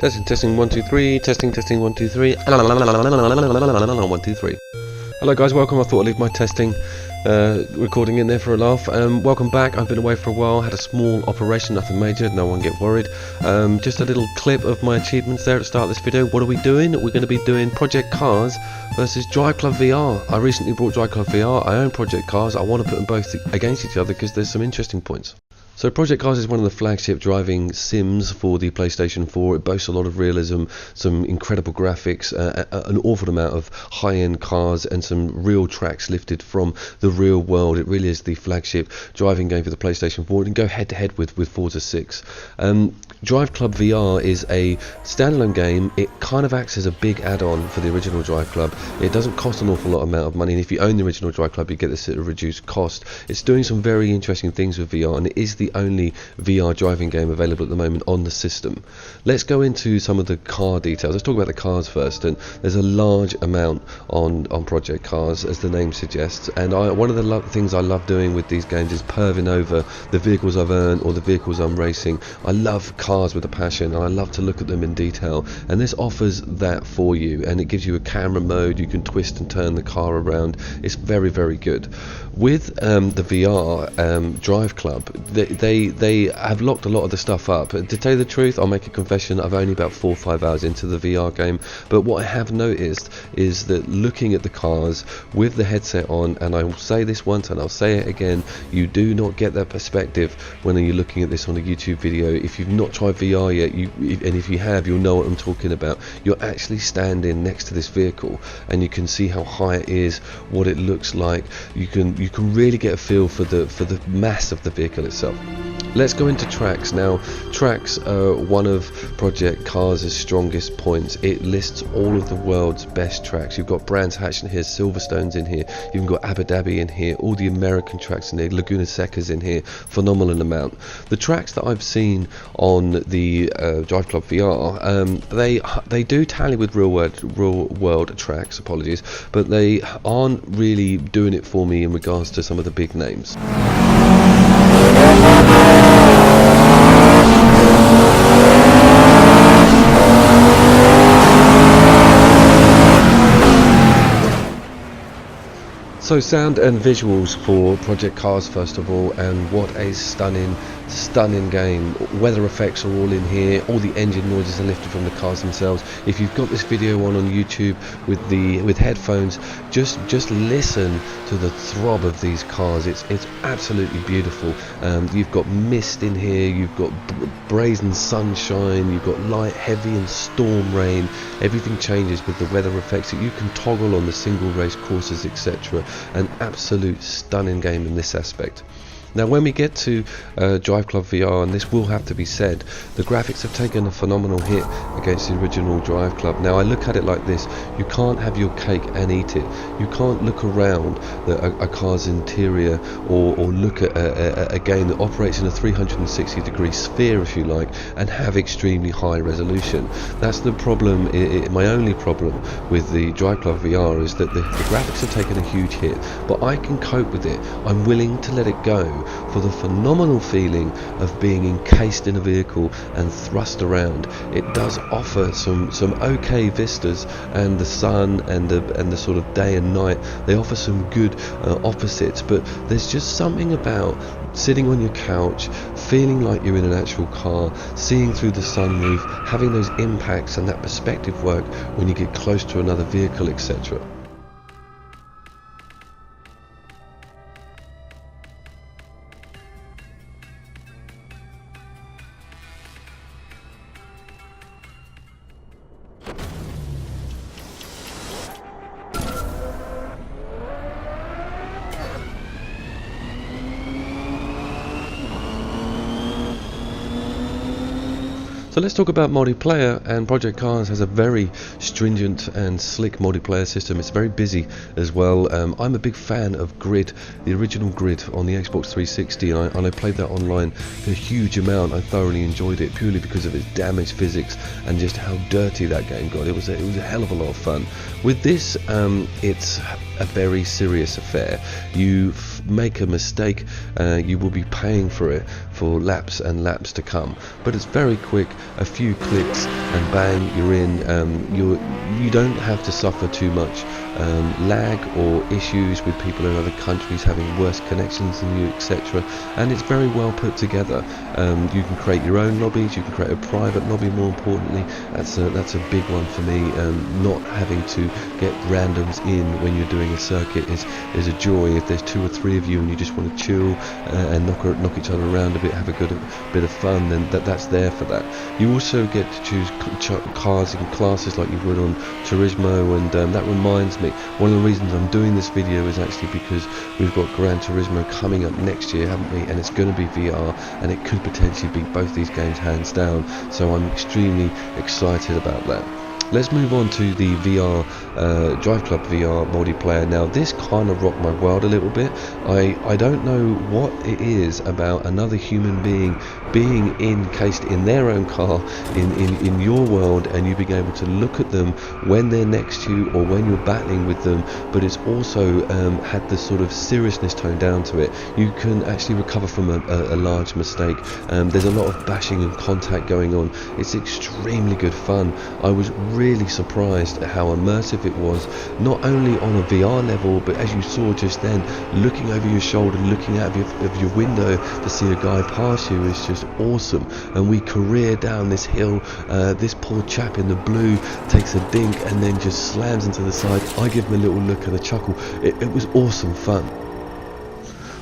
Testing 1 2 3. Testing 1 2 3. 1 2 3. Hello guys, welcome. I thought I'd leave my testing recording in there for a laugh. Welcome back. I've been away for a while, had a small operation, nothing major, no one get worried. Just a little clip of my achievements there at the start of this video. What are we doing? We're going to be doing Project Cars versus Driveclub VR. I recently brought Driveclub VR. I own Project Cars. I want to put them both against each other because there's some interesting points. So Project Cars is one of the flagship driving sims for the PlayStation 4. It boasts a lot of realism, some incredible graphics, an awful amount of high-end cars and some real tracks lifted from the real world. It really is the flagship driving game for the PlayStation 4. It can go head-to-head with Forza 6. Driveclub VR is a standalone game. It kind of acts as a big add-on for the original Driveclub. It doesn't cost an awful lot of amount of money, and if you own the original Driveclub you get this at a reduced cost. It's doing some very interesting things with VR, and it is the only VR driving game available at the moment on the system. Let's go into some of the car details. Let's talk about the cars first. And there's a large amount on Project Cars, as the name suggests, and one of the things I love doing with these games is perving over the vehicles I've earned or the vehicles I'm racing. I love cars with a passion, and I love to look at them in detail, and this offers that for you, and it gives you a camera mode. You can twist and turn the car around. It's very, very good. With the VR Driveclub, they have locked a lot of the stuff up. To tell you the truth, I'll make a confession, I've only about 4 or 5 hours into the VR game, but what I have noticed is that looking at the cars with the headset on, and I will say this once and I'll say it again, you do not get that perspective when you're looking at this on a YouTube video. If you've not tried VR yet, and if you have, you'll know what I'm talking about. You're actually standing next to this vehicle and you can see how high it is, what it looks like. You can really get a feel for the mass of the vehicle itself. Let's go into tracks now. Tracks are one of Project Cars' strongest points. It lists all of the world's best tracks. You've got Brands Hatch in here, Silverstone's in here, you've got Abu Dhabi in here, all the American tracks in here, Laguna Seca's in here, phenomenal amount. The tracks that I've seen on the Driveclub VR, they do tally with real world tracks, apologies, but they aren't really doing it for me in regards to some of the big names. So sound and visuals for Project Cars first of all, and what a stunning game. Weather effects are all in here, all the engine noises are lifted from the cars themselves. If you've got this video on YouTube with headphones, just listen to the throb of these cars. It's absolutely beautiful. You've got mist in here, you've got brazen sunshine, you've got light, heavy and storm rain. Everything changes with the weather effects that you can toggle on the single race courses, etc. An absolute stunning game in this aspect. Now when we get to Driveclub VR, and this will have to be said, the graphics have taken a phenomenal hit against the original Driveclub. Now I look at it like this: you can't have your cake and eat it. You can't look around a car's interior or look at a game that operates in a 360-degree sphere, if you like, and have extremely high resolution. That's the problem. My only problem with the Driveclub VR is that the graphics have taken a huge hit, but I can cope with it. I'm willing to let it go for the phenomenal feeling of being encased in a vehicle and thrust around. It does offer some okay vistas, and the sun and the sort of day and night, they offer some good opposites, but there's just something about sitting on your couch, feeling like you're in an actual car, seeing through the sunroof, having those impacts and that perspective work when you get close to another vehicle, etc. So let's talk about multiplayer, and Project Cars has a very stringent and slick multiplayer system. It's very busy as well. I'm a big fan of Grid, the original Grid on the Xbox 360, and I played that online a huge amount. I thoroughly enjoyed it purely because of its damage physics and just how dirty that game got. It was a hell of a lot of fun. With this, it's a very serious affair. You make a mistake, you will be paying for it for laps and laps to come. But it's very quick, a few clicks and bang, you're in. You don't have to suffer too much lag or issues with people in other countries having worse connections than you, etc. And it's very well put together. You can create your own lobbies, you can create a private lobby. More importantly, that's a big one for me. Not having to get randoms in when you're doing a circuit is a joy. If there's 2 or 3 of you and you just want to chill and knock each other around a bit, have a good bit of fun, then that's there for that. You also get to choose cars and classes like you would on Turismo, and that reminds me, one of the reasons I'm doing this video is actually because we've got Gran Turismo coming up next year, haven't we? And it's going to be VR, and it could potentially beat both these games hands down, so I'm extremely excited about that. Let's move on to the VR, Driveclub VR multiplayer. Now this kind of rocked my world a little bit. I don't know what it is about another human being encased in their own car in your world, and you being able to look at them when they're next to you or when you're battling with them, but it's also had this sort of seriousness toned down to it. You can actually recover from a large mistake. There's a lot of bashing and contact going on. It's extremely good fun. I was really surprised at how immersive it was, not only on a VR level, but as you saw just then, looking over your shoulder, looking out of your window to see a guy pass you is just awesome. And we career down this hill. This poor chap in the blue takes a dink and then just slams into the side. I give him a little look and a chuckle. It was awesome fun.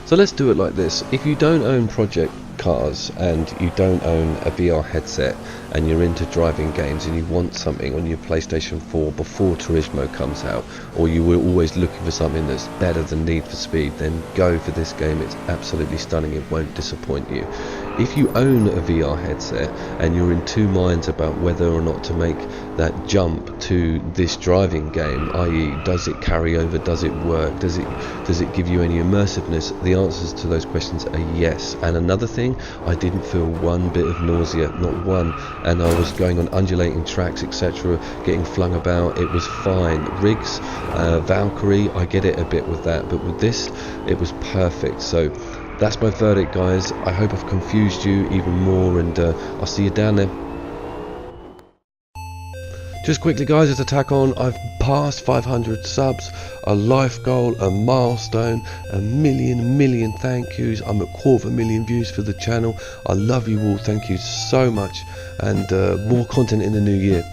So let's do it like this. If you don't own project cars and you don't own a VR headset and you're into driving games and you want something on your PlayStation 4 before Turismo comes out, or you were always looking for something that's better than Need for Speed, then go for this game. It's absolutely stunning. It won't disappoint you. If you own a VR headset and you're in two minds about whether or not to make that jump to this driving game, i.e. does it carry over, does it work, does it give you any immersiveness, the answers to those questions are yes. And another thing, I didn't feel one bit of nausea, not one, and I was going on undulating tracks, etc., getting flung about. It was fine. Rigs, Valkyrie, I get it a bit with that, but with this it was perfect. So that's my verdict, guys. I hope I've confused you even more, and I'll see you down there. Just quickly, guys, as a tack on, I've passed 500 subs, a life goal, a milestone, a million thank yous. I'm at 250,000 views for the channel. I love you all. Thank you so much, and more content in the new year.